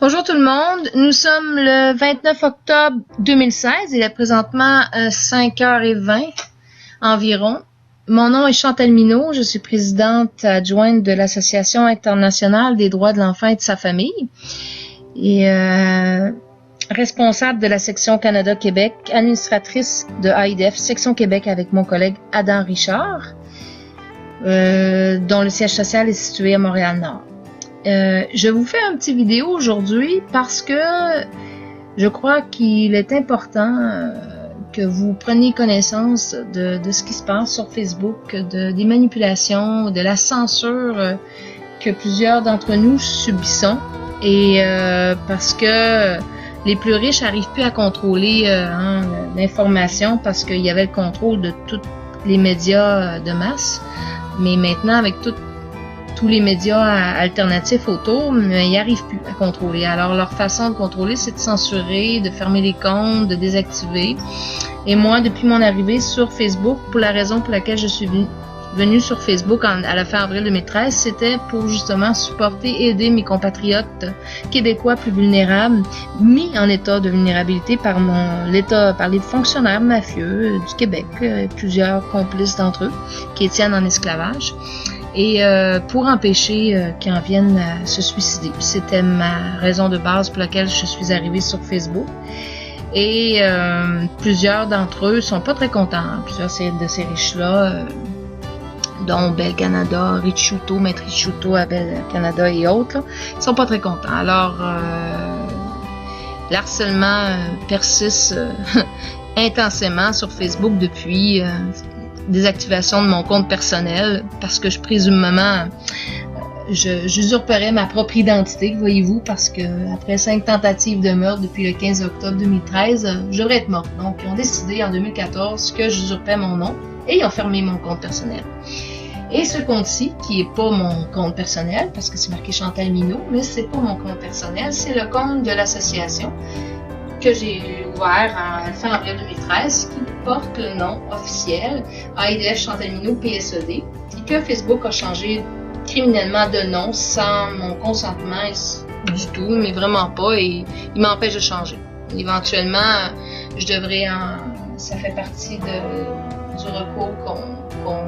Bonjour tout le monde, nous sommes le 29 octobre 2016, il est présentement 5h20 environ. Mon nom est Chantal Minault, je suis présidente adjointe de l'Association internationale des droits de l'enfant et de sa famille et responsable de la section Canada-Québec, administratrice de AIDF section Québec avec mon collègue Adam Richard, dont le siège social est situé à Montréal-Nord. Je vous fais un petit vidéo aujourd'hui parce que je crois qu'il est important que vous preniez connaissance de ce qui se passe sur Facebook, des manipulations, de la censure que plusieurs d'entre nous subissons et parce que les plus riches n'arrivent plus à contrôler l'information parce qu'il y avait le contrôle de tous les médias de masse, mais maintenant avec tous les médias alternatifs autour, mais ils n'arrivent plus à contrôler. Alors, leur façon de contrôler, c'est de censurer, de fermer les comptes, de désactiver. Et moi, depuis mon arrivée sur Facebook, pour la raison pour laquelle je suis venue sur Facebook à la fin avril 2013, c'était pour justement supporter et aider mes compatriotes québécois plus vulnérables, mis en état de vulnérabilité par les fonctionnaires mafieux du Québec, plusieurs complices d'entre eux, qui tiennent en esclavage. Et pour empêcher qu'ils en viennent à se suicider. C'était ma raison de base pour laquelle je suis arrivée sur Facebook. Et plusieurs d'entre eux sont pas très contents. Plusieurs de ces riches-là, dont Bell Canada, Richuto, Maître Richuto à Bell Canada et autres, sont pas très contents. Alors, l'harcèlement persiste intensément sur Facebook depuis désactivation de mon compte personnel parce que j'usurperais ma propre identité, voyez-vous, parce que après 5 tentatives de meurtre depuis le 15 octobre 2013, je devrais être morte. Donc, ils ont décidé en 2014 que j'usurpais mon nom et ils ont fermé mon compte personnel. Et ce compte-ci, qui est pas mon compte personnel, parce que c'est marqué Chantal Minault, mais c'est pas mon compte personnel, c'est le compte de l'association que j'ai ouvert à la fin avril 2013, qui porte le nom officiel AIDF Chantal Minault PSED, et que Facebook a changé criminellement de nom sans mon consentement du tout, mais vraiment pas, et il m'empêche de changer. Éventuellement, je devrais ça fait partie du recours qu'on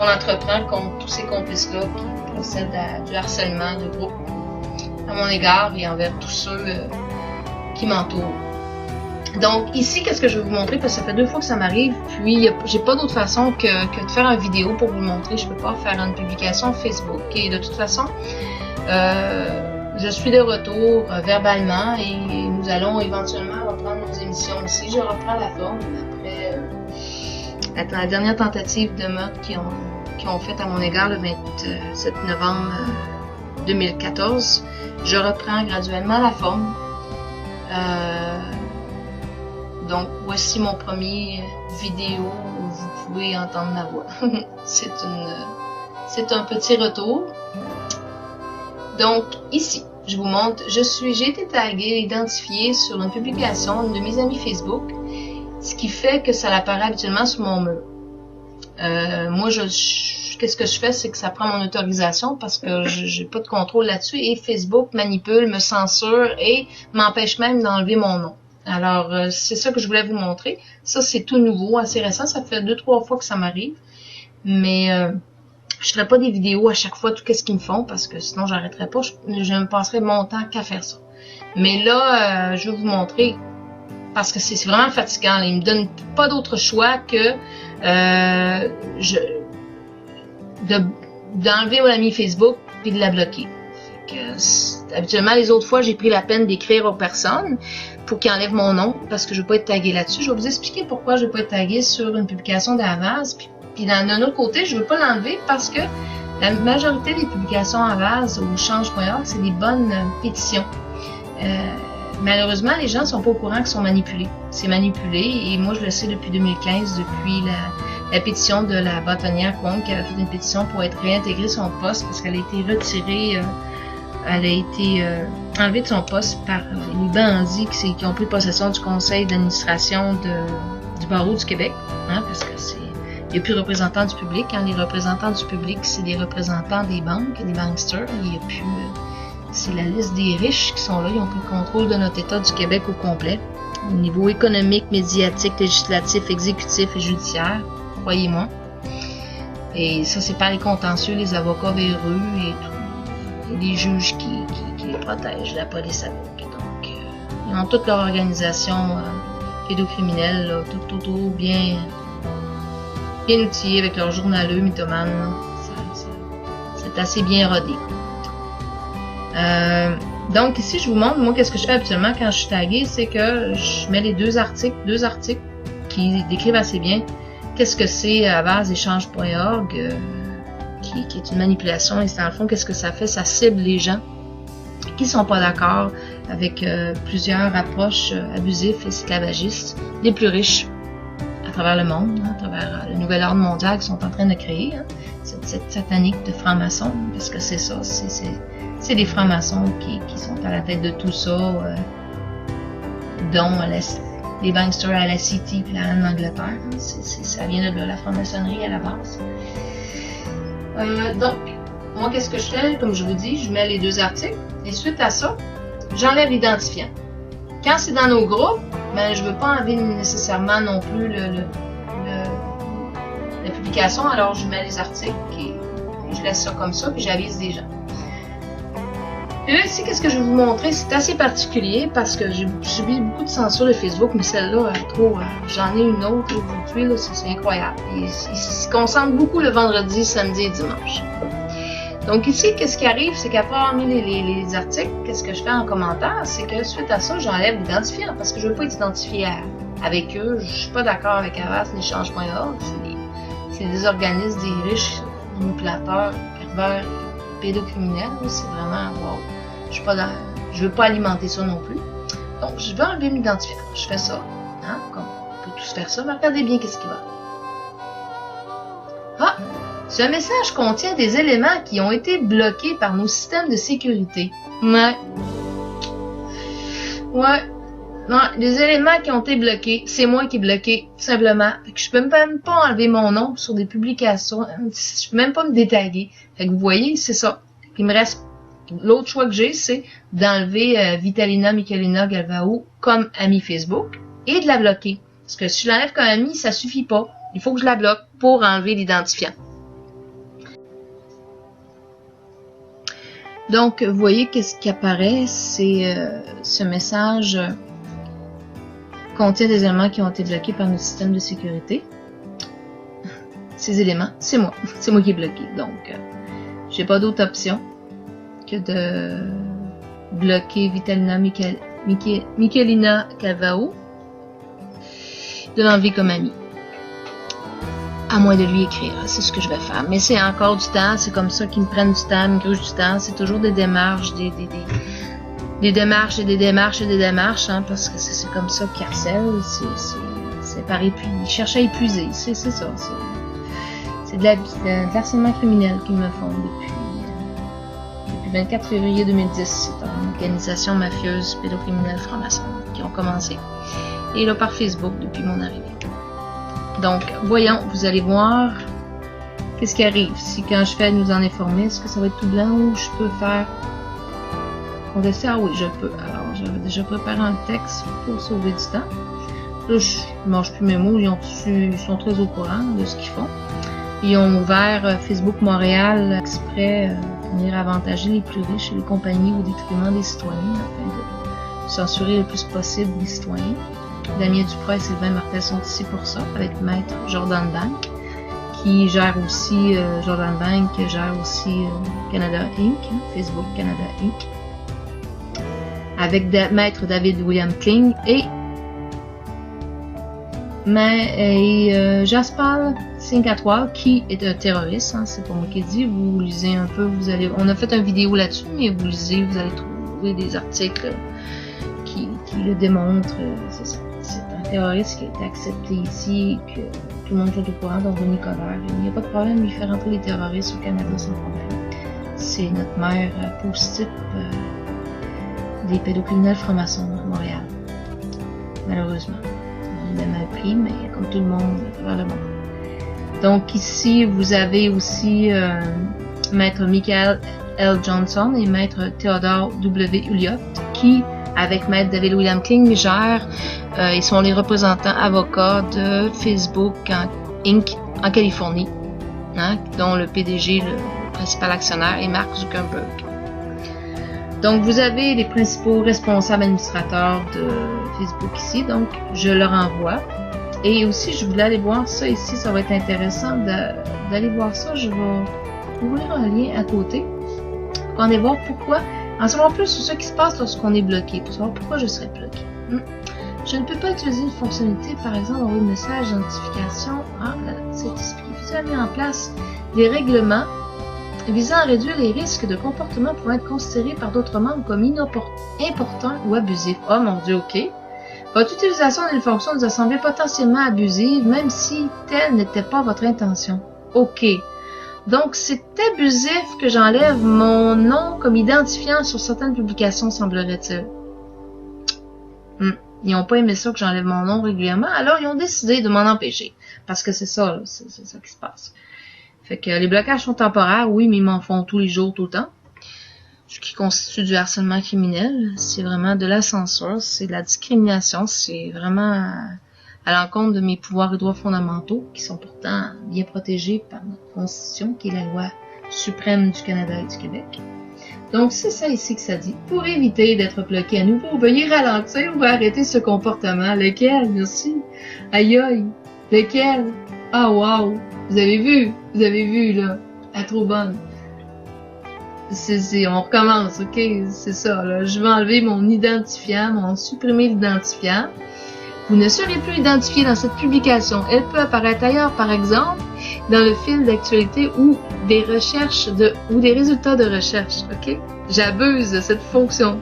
entreprend contre tous ces complices-là qui procèdent à du harcèlement de groupe à mon égard et envers tous ceux qui m'entourent. Donc ici, qu'est-ce que je vais vous montrer, parce que ça fait 2 fois que ça m'arrive, puis j'ai pas d'autre façon que de faire une vidéo pour vous le montrer. Je peux pas faire une publication Facebook, et de toute façon, je suis de retour verbalement et nous allons éventuellement reprendre nos émissions ici. Je reprends la forme après la dernière tentative de meurtre qu'ils ont fait à mon égard le 27 novembre 2014. Je reprends graduellement la forme. Donc, voici mon premier vidéo où vous pouvez entendre ma voix. C'est un petit retour. Donc, ici, je vous montre, j'ai été taguée, identifiée sur une publication de mes amis Facebook, ce qui fait que ça apparaît habituellement sur mon mur. Moi, qu'est-ce que je fais, c'est que ça prend mon autorisation parce que j'ai pas de contrôle là-dessus et Facebook manipule, me censure et m'empêche même d'enlever mon nom. Alors, c'est ça que je voulais vous montrer. Ça, c'est tout nouveau, assez récent. Ça fait 2-3 fois que ça m'arrive. Mais je ferai pas des vidéos à chaque fois, tout ce qu'ils me font, parce que sinon, j'arrêterai pas. Je me passerai mon temps qu'à faire ça. Mais là, je vais vous montrer, parce que c'est vraiment fatigant. Là. Ils me donnent pas d'autre choix que d'enlever mon ami Facebook puis de la bloquer. Fait que, habituellement, les autres fois, j'ai pris la peine d'écrire aux personnes pour qu'ils enlèvent mon nom, parce que je ne veux pas être taguée là-dessus. Je vais vous expliquer pourquoi je ne veux pas être taguée sur une publication d'Avaz. Puis d'un autre côté, je ne veux pas l'enlever parce que la majorité des publications Avaz ou Change.org, c'est des bonnes pétitions. Malheureusement, les gens ne sont pas au courant qu'ils sont manipulés. C'est manipulé, et moi, je le sais depuis 2015, depuis la pétition de la bâtonnière Kwong, qui avait fait une pétition pour être réintégrée son poste parce qu'elle a été retirée. Elle a été enlevée de son poste par les bandits qui ont pris possession du conseil d'administration du barreau du Québec, parce que il n'y a plus de représentants du public. Les représentants du public, c'est des représentants des banques, des banksters. Il c'est la liste des riches qui sont là. Ils ont pris le contrôle de notre État du Québec au complet. Au niveau économique, médiatique, législatif, exécutif et judiciaire. Croyez-moi. Et ça, c'est par les contentieux, les avocats véreux et tout. Et les juges qui les protègent, la police avec. Donc, ils ont toute leur organisation pédocriminelle, là, tout bien outillé avec leurs journaleux, mythomanes. C'est assez bien rodé. Donc ici, je vous montre, moi, qu'est-ce que je fais habituellement quand je suis taguée, c'est que je mets les deux articles qui décrivent assez bien qu'est-ce que c'est à base échange.org, qui est une manipulation, et c'est dans le fond, qu'est-ce que ça fait? Ça cible les gens qui sont pas d'accord avec plusieurs approches abusives et esclavagistes, les plus riches à travers le monde, à travers le nouvel ordre mondial qu'ils sont en train de créer, cette satanique de francs-maçons, parce que c'est ça, c'est les francs-maçons qui sont à la tête de tout ça, dont les banksters à la City et la reine d'Angleterre. Ça vient de là, la franc-maçonnerie à la base. Donc, moi, qu'est-ce que je fais? Comme je vous dis, je mets les deux articles, et suite à ça, j'enlève l'identifiant. Quand c'est dans nos groupes, ben, je ne veux pas enlever nécessairement non plus la publication, alors je mets les articles et je laisse ça comme ça, puis j'avise des gens. Et là, ici, qu'est-ce que je vais vous montrer? C'est assez particulier parce que j'ai subi beaucoup de censure de Facebook, mais celle-là, j'en ai une autre aujourd'hui, c'est incroyable. Il se concentre beaucoup le vendredi, samedi et dimanche. Donc ici, qu'est-ce qui arrive? C'est qu'après avoir mis les articles, qu'est-ce que je fais en commentaire? C'est que suite à ça, j'enlève l'identifiant parce que je ne veux pas être identifié avec eux. Je ne suis pas d'accord avec Avast, l'échange.org. C'est des organismes, des riches manipulateurs, pervers, pédocriminels. C'est vraiment, wow. Je veux pas alimenter ça non plus. Donc, je vais enlever l'identifiant. Je fais ça. Hein, comme on peut tous faire ça. Mais regardez bien qu'est-ce qu'il va. Ah! Ce message contient des éléments qui ont été bloqués par nos systèmes de sécurité. Ouais. Des éléments qui ont été bloqués. C'est moi qui ai bloqué, tout simplement. Fait que je peux même pas enlever mon nom sur des publications. Je peux même pas me détailler. Fait que vous voyez, c'est ça. Il me reste. L'autre choix que j'ai, c'est d'enlever Vitalina Michelina Galvao comme amie Facebook et de la bloquer. Parce que si je l'enlève comme amie, ça suffit pas. Il faut que je la bloque pour enlever l'identifiant. Donc, vous voyez qu'est-ce qui apparaît, c'est ce message contient des éléments qui ont été bloqués par notre système de sécurité. Ces éléments, c'est moi. C'est moi qui ai bloqué. Donc, j'ai pas d'autre option que de bloquer Vitalina Michelina Galvao, de l'enlever comme ami. À moins de lui écrire, c'est ce que je vais faire. Mais c'est encore du temps, c'est comme ça qu'ils me prennent du temps, me grugent du temps. C'est toujours des démarches, des démarches et des démarches et des démarches, hein, parce que c'est comme ça qu'ils harcèlent. C'est par épuisé. Ils cherchent à épuiser, c'est ça. C'est de l'harcèlement criminel qu'ils me font depuis 24 février 2010, c'est une organisation mafieuse pédocriminelle franc-maçonne qui ont commencé. Et là, par Facebook, depuis mon arrivée. Donc, voyons, vous allez voir qu'est-ce qui arrive. Si quand je fais nous en informer, est-ce que ça va être tout blanc ou je peux faire contester? Ah oui, je peux. Alors, j'avais déjà préparé un texte pour sauver du temps. Là, je ne mange plus mes mots, ils sont très au courant de ce qu'ils font. Ils ont ouvert Facebook Montréal exprès pour venir avantager les plus riches et les compagnies au détriment des citoyens, afin de censurer le plus possible les citoyens. Damien Duprat et Sylvain Martel sont ici pour ça, avec Maître Jordan Bank, qui gère aussi, Jordan Bank gère aussi Canada Inc., Facebook Canada Inc., avec Maître David William King et Jaspal Singh-Atwal, qui est un terroriste, hein, c'est pas moi qui dis, vous lisez un peu, on a fait une vidéo là-dessus, mais vous lisez, vous allez trouver des articles qui le démontrent, c'est ça. C'est un terroriste qui a été accepté ici, que tout le monde est au courant, donc Denis Coderre. Il n'y a pas de problème, il fait rentrer les terroristes au Canada sans problème. C'est notre maire post-type des pédocriminels francs-maçons à Montréal. Malheureusement. On l'a mal pris, mais comme tout le monde à travers le monde. Donc ici, vous avez aussi Maître L. Johnson et Maître Theodore W. Ulliott, qui, avec Maître David William King, gèrent, ils sont les représentants avocats de Facebook Inc. en Californie, hein, dont le PDG, le principal actionnaire, est Mark Zuckerberg. Donc, vous avez les principaux responsables administrateurs de Facebook ici, donc je leur envoie. Et aussi, je voulais aller voir ça ici, ça va être intéressant d'aller voir ça. Je vais ouvrir un lien à côté pour aller voir pourquoi, en savoir plus sur ce qui se passe lorsqu'on est bloqué, pour savoir pourquoi je serais bloqué. Je ne peux pas utiliser une fonctionnalité, par exemple, envoyer un message d'identification. Ah, c'est expliqué. Vous avez mis en place des règlements visant à réduire les risques de comportements pouvant être considérés par d'autres membres comme importants ou abusifs. Oh mon Dieu, ok. Votre utilisation d'une fonction nous a semblé potentiellement abusive, même si telle n'était pas votre intention. Ok. Donc, c'est abusif que j'enlève mon nom comme identifiant sur certaines publications, semblerait-il. Ils n'ont pas aimé ça que j'enlève mon nom régulièrement, alors ils ont décidé de m'en empêcher. Parce que c'est ça, c'est ça qui se passe. Fait que les blocages sont temporaires, oui, mais ils m'en font tous les jours, tout le temps. Ce qui constitue du harcèlement criminel, c'est vraiment de la censure, c'est de la discrimination, c'est vraiment à l'encontre de mes pouvoirs et droits fondamentaux, qui sont pourtant bien protégés par notre Constitution, qui est la loi suprême du Canada et du Québec. Donc, c'est ça ici que ça dit. Pour éviter d'être bloqué à nouveau, veuillez ralentir ou arrêter ce comportement. Lequel? Merci. Aïe aïe. Lequel? Ah, wow. Vous avez vu, là. Elle est trop bonne. On recommence, ok? C'est ça, là. Je vais enlever mon identifiant, supprimer l'identifiant. Vous ne serez plus identifié dans cette publication. Elle peut apparaître ailleurs, par exemple, dans le fil d'actualité ou des recherches ou des résultats de recherche, ok? J'abuse de cette fonction.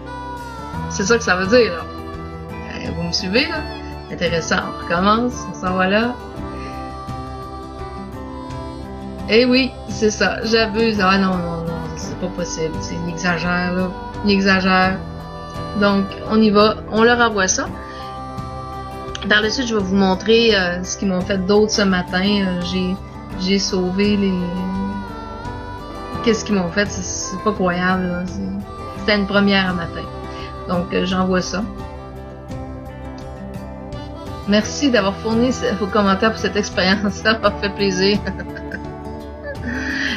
C'est ça que ça veut dire, là. Vous me suivez, là? Intéressant. On recommence, on s'en va là. Eh oui, c'est ça. J'abuse. Ah non, c'est pas possible. Il exagère, là. Il exagère. Donc, on y va. On leur envoie ça. Par la suite, je vais vous montrer ce qu'ils m'ont fait d'autre ce matin. J'ai sauvé les... Qu'est-ce qu'ils m'ont fait? C'est pas croyable, là. C'était une première matin. Donc, j'envoie ça. Merci d'avoir fourni vos commentaires pour cette expérience. Ça m'a fait plaisir.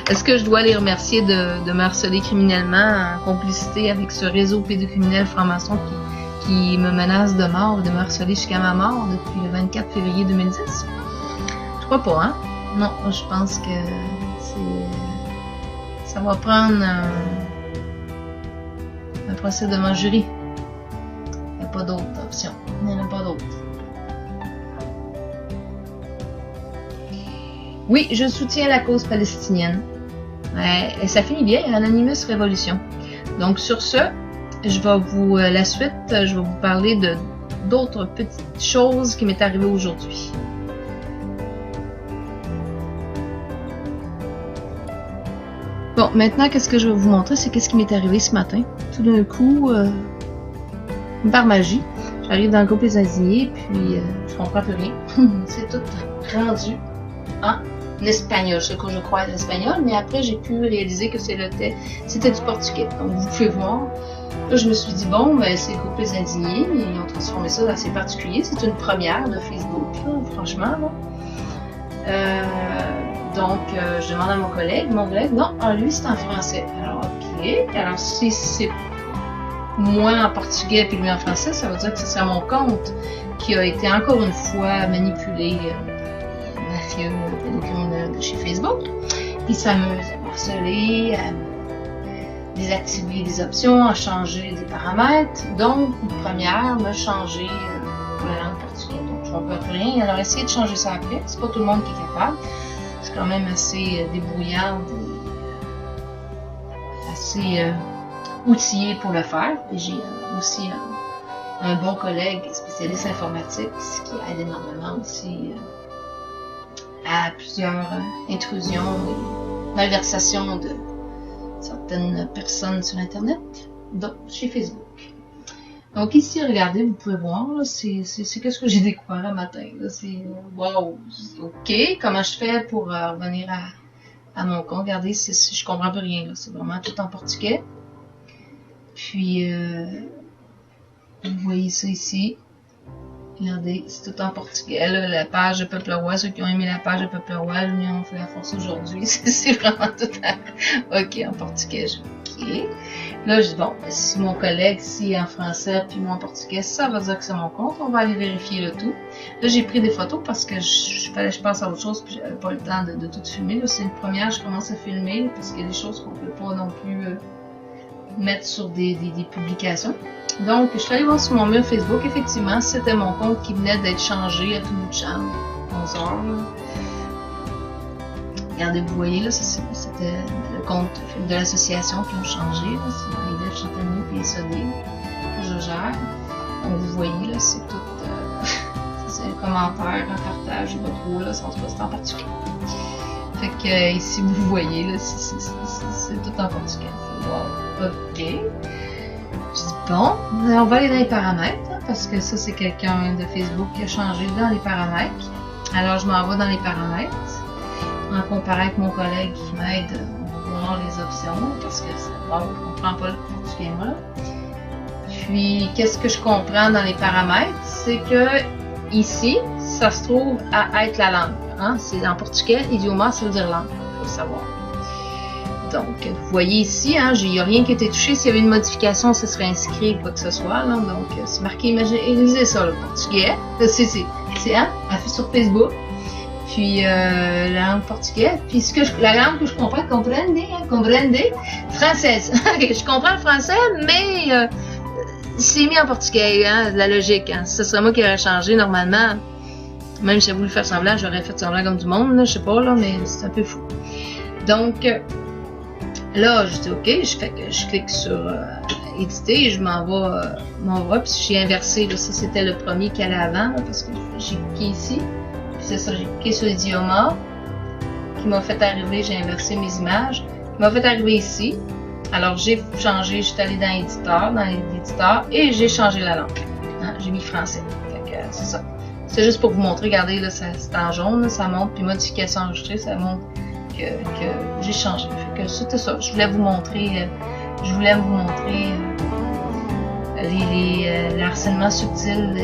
Est-ce que je dois les remercier de me harceler criminellement en complicité avec ce réseau pédocriminel franc-maçon qui me menace de mort, de me harceler jusqu'à ma mort depuis le 24 février 2010? Je crois pas, hein? Non, je pense que ça va prendre un procès devant jury. Il n'y a pas d'autre option. Il n'y en a pas d'autre. Oui, je soutiens la cause palestinienne. Et ça finit bien, Anonymous Révolution. Donc sur ce, je vais la suite, je vais vous parler d'autres petites choses qui m'est arrivées aujourd'hui. Bon, maintenant, qu'est-ce que je vais vous montrer, c'est qu'est-ce qui m'est arrivé ce matin. Tout d'un coup, par magie, j'arrive dans le groupe Les Indignés, puis je comprends plus rien. C'est tout rendu en espagnol. Je crois l'espagnol, mais après, j'ai pu réaliser que c'était du portugais. Donc, vous pouvez voir. Là, je me suis dit, bon, ben, c'est le groupe Les Indignés, ils ont transformé ça d'assez particulier. C'est une première de Facebook, là, franchement. Là. Donc, je demande à mon collègue, non, lui, c'est en français. Alors, ok. Alors, si c'est moi en portugais puis lui en français, ça veut dire que ce serait mon compte qui a été encore une fois manipulé, mafieux, pédocriminel de chez Facebook. Puis ça me harcelé, à désactiver des options, à changer des paramètres. Donc, une première m'a changé pour la langue portugaise. Donc, je ne comprends plus rien. Alors, essayez de changer ça après. C'est pas tout le monde qui est capable. C'est quand même assez débrouillard et assez outillé pour le faire. Et j'ai aussi un bon collègue spécialiste informatique, ce qui aide énormément aussi à plusieurs intrusions et malversations de certaines personnes sur Internet, donc chez Facebook. Donc ici, regardez, vous pouvez voir, c'est qu'est-ce que j'ai découvert le matin. C'est wow, ok, comment je fais pour revenir à mon compte. Regardez, je comprends plus rien. C'est vraiment tout en portugais. Puis, vous voyez ça ici. Regardez, c'est tout en portugais. Là, la page de Peuple Roi, ceux qui ont aimé la page de Peuple Roi, l'Union fait la force aujourd'hui. C'est vraiment tout OK, en portugais. OK. Là, je dis, bon, si mon collègue, si en français, puis moi en portugais, ça veut dire que c'est mon compte. On va aller vérifier le tout. Là, j'ai pris des photos parce que je passe à autre chose, puis j'avais pas le temps de tout filmer. Là, c'est une première, je commence à filmer, parce qu'il y a des choses qu'on peut pas non plus mettre sur des publications. Donc, je suis allée voir sur mon mur Facebook, effectivement, c'était mon compte qui venait d'être changé à tout bout de champ, 11 heures. Regardez, vous voyez, là, c'était le compte de l'association qui ont changé, c'est Marie-Ève Chantanier et SOD, que je gère. Donc, vous voyez, là, c'est tout, c'est un commentaire, un partage, je sais pas trop, là, c'est en portugais. Fait que, ici, vous voyez, là, c'est tout en portugais. Wow, OK. Je dis, bon, on va aller dans les paramètres, hein, parce que ça, c'est quelqu'un de Facebook qui a changé dans les paramètres. Alors, je m'en vais dans les paramètres, en comparant avec mon collègue qui m'aide à voir les options, parce que bon, je comprends pas le portugais, moi. Puis, qu'est-ce que je comprends dans les paramètres? C'est que, ici, ça se trouve à être la langue. Hein? C'est en portugais, idioma, ça veut dire langue, il faut le savoir. Donc, vous voyez ici, hein, il n'y a rien qui a été touché. S'il y avait une modification, ça serait inscrit, quoi que ce soit. Là. Donc, c'est marqué, imaginez ça, le portugais. C'est hein, fait sur Facebook. Puis, la langue portugaise. Puis, la langue que je comprends, comprende, française. Je comprends le français, mais c'est mis en portugais, hein, la logique. Hein. Ce serait moi qui aurais changé normalement. Même si j'ai voulu faire semblant, j'aurais fait semblant comme du monde, là, je sais pas, là, mais c'est un peu fou. Donc, là, je dis OK, je clique sur éditer et je m'en vais, puis j'ai inversé, là, ça c'était le premier qui allait avant, là, parce que j'ai cliqué ici, puis c'est ça, j'ai cliqué sur l'idioma, qui m'a fait arriver, j'ai inversé mes images, qui m'a fait arriver ici. Alors j'ai changé, je suis allée dans l'éditeur, et j'ai changé la langue. Hein, j'ai mis français. Fait que c'est ça. C'est juste pour vous montrer, regardez, là, c'est en jaune, là, ça montre, puis modification enregistrée, ça montre que j'ai changé. Fait que c'était ça. Je voulais vous montrer le harcèlement subtil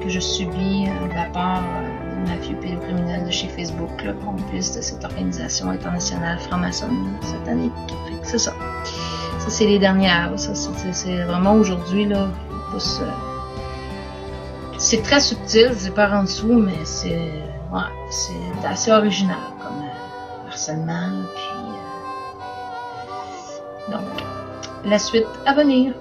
que je subis de la part de mafieux pédocriminels de chez Facebook, là, complice de cette organisation internationale franc-maçonne satanique. Fait que c'est ça. Ça, c'est les dernières. Ça, c'est vraiment aujourd'hui, là, c'est très subtil, c'est par en dessous, mais c'est assez original comme harcèlement. Puis, donc, la suite à venir.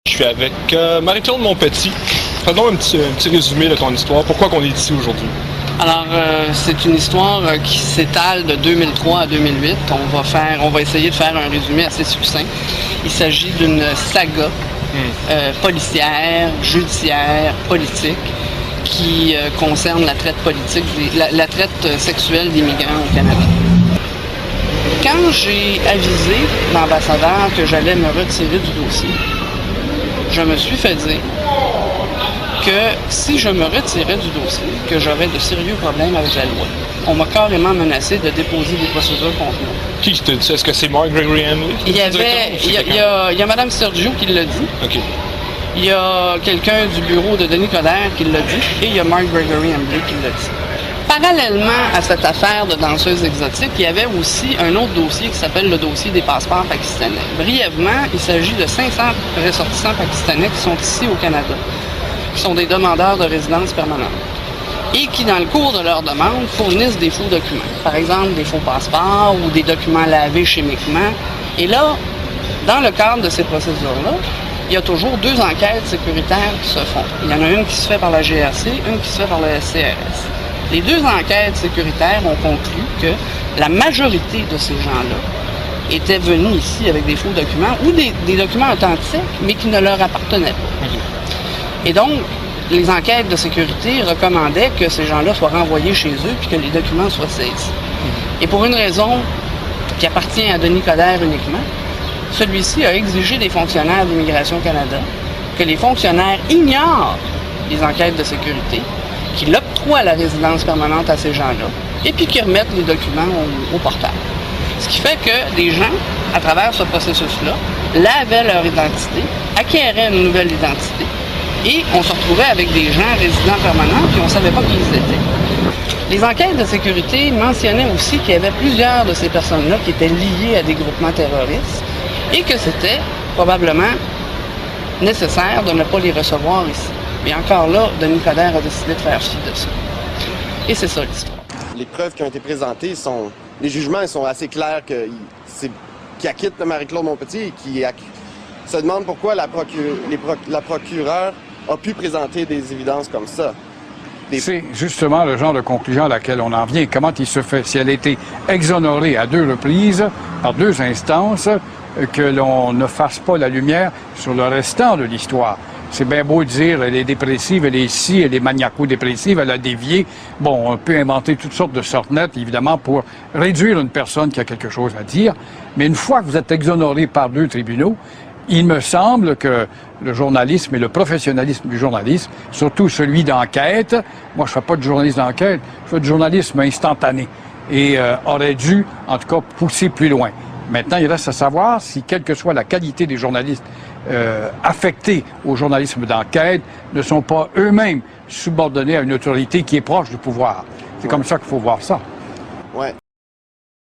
Je suis avec Marie-Claude Monpetit. Faisons un petit résumé de ton histoire. Pourquoi qu'on est ici aujourd'hui? Alors, c'est une histoire qui s'étale de 2003 à 2008. On va essayer de faire un résumé assez succinct. Il s'agit d'une saga policière, judiciaire, politique, qui concerne la traite politique, la traite sexuelle des migrants au Canada. Quand j'ai avisé l'ambassadeur que j'allais me retirer du dossier, je me suis fait dire que si je me retirais du dossier, que j'aurais de sérieux problèmes avec la loi. On m'a carrément menacé de déposer des procédures contre moi. Qui te dit ça? Est-ce que c'est Mark Gregory Hambley? Il y a Mme Sergio qui l'a dit. OK. Il y a quelqu'un du bureau de Denis Coderre qui l'a dit. Et il y a Mark Gregory Hambley qui l'a dit. Parallèlement à cette affaire de danseuse exotique, il y avait aussi un autre dossier qui s'appelle le dossier des passeports pakistanais. Brièvement, il s'agit de 500 ressortissants pakistanais qui sont ici au Canada, qui sont des demandeurs de résidence permanente et qui, dans le cours de leur demande, fournissent des faux documents. Par exemple, des faux passeports ou des documents lavés chimiquement. Et là, dans le cadre de ces procédures-là, il y a toujours 2 enquêtes sécuritaires qui se font. Il y en a une qui se fait par la GRC, une qui se fait par le SCRS. Les 2 enquêtes sécuritaires ont conclu que la majorité de ces gens-là étaient venus ici avec des faux documents ou des documents authentiques, mais qui ne leur appartenaient pas. Et donc, les enquêtes de sécurité recommandaient que ces gens-là soient renvoyés chez eux puis que les documents soient saisis. Et pour une raison qui appartient à Denis Coderre uniquement, celui-ci a exigé des fonctionnaires d'Immigration Canada que les fonctionnaires ignorent les enquêtes de sécurité, qu'ils octroient la résidence permanente à ces gens-là et puis qu'ils remettent les documents au portail. Ce qui fait que des gens, à travers ce processus-là, lavaient leur identité, acquéraient une nouvelle identité et on se retrouvait avec des gens résidents permanents puis on ne savait pas qui ils étaient. Les enquêtes de sécurité mentionnaient aussi qu'il y avait plusieurs de ces personnes-là qui étaient liées à des groupements terroristes et que c'était probablement nécessaire de ne pas les recevoir ici. Mais encore là, Denis Coderre a décidé de faire fi de ça. Et c'est ça l'histoire. Les preuves qui ont été présentées sont... Les jugements ils sont assez clairs qu'il acquitte Marie-Claude Montpetit et qui se demande pourquoi la procureure a pu présenter des évidences comme ça. C'est justement le genre de conclusion à laquelle on en vient. Comment il se fait, si elle a été exonérée à 2 reprises, par 2 instances, que l'on ne fasse pas la lumière sur le restant de l'histoire. C'est bien beau de dire, elle est dépressive, elle est ci, elle est maniaco-dépressive, elle a dévié. Bon, on peut inventer toutes sortes de sornettes, évidemment, pour réduire une personne qui a quelque chose à dire. Mais une fois que vous êtes exonéré par 2 tribunaux, il me semble que le journalisme et le professionnalisme du journalisme, surtout celui d'enquête, moi je fais pas de journalisme d'enquête, je fais du journalisme instantané, et aurait dû, en tout cas, pousser plus loin. Maintenant, il reste à savoir si, quelle que soit la qualité des journalistes affectés au journalisme d'enquête, ne sont pas eux-mêmes subordonnés à une autorité qui est proche du pouvoir. C'est comme ça qu'il faut voir ça. Ouais.